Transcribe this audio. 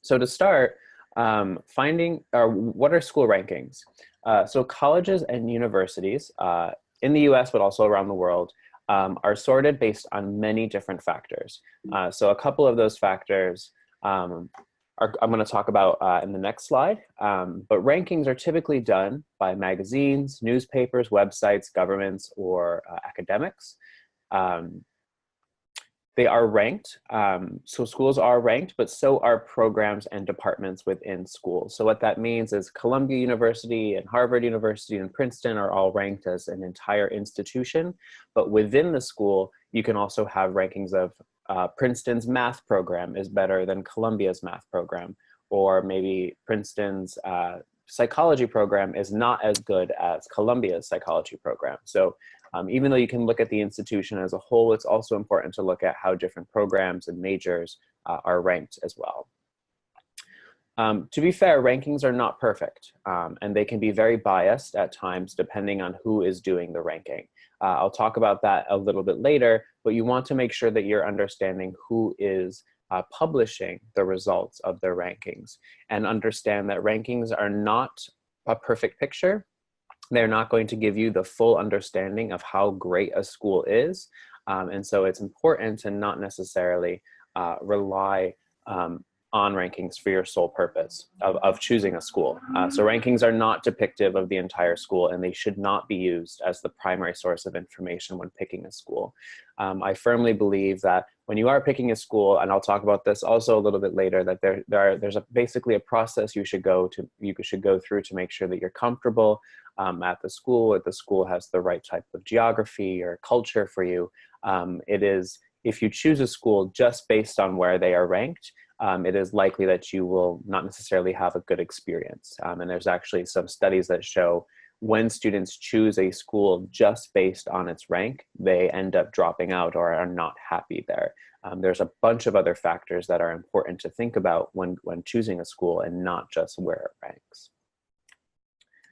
So to start, finding or what are school rankings? So colleges and universities in the US, but also around the world, are sorted based on many different factors. So a couple of those factors I'm going to talk about in the next slide. But rankings are typically done by magazines, newspapers, websites, governments, or academics. Um, they are ranked. So schools are ranked, but so are programs and departments within schools. So what that means is Columbia University and Harvard University and Princeton are all ranked as an entire institution. But within the school, you can also have rankings of Princeton's math program is better than Columbia's math program, or maybe Princeton's psychology program is not as good as Columbia's psychology program. So even though you can look at the institution as a whole, it's also important to look at how different programs and majors are ranked as well. To be fair, rankings are not perfect, and they can be very biased at times depending on who is doing the ranking. I'll talk about that a little bit later, but you want to make sure that you're understanding who is publishing the results of their rankings, and understand that rankings are not a perfect picture. They're not going to give you the full understanding of how great a school is. And so it's important to not necessarily rely on rankings for your sole purpose of choosing a school. So rankings are not depictive of the entire school, and they should not be used as the primary source of information when picking a school. I firmly believe that when you are picking a school, and I'll talk about this also a little bit later, that there's basically a process you should go through to make sure that you're comfortable at the school, that the school has the right type of geography or culture for you. If you choose a school just based on where they are ranked, it is likely that you will not necessarily have a good experience. And there's actually some studies that show when students choose a school just based on its rank, they end up dropping out or are not happy there. There's a bunch of other factors that are important to think about when choosing a school, and not just where it ranks.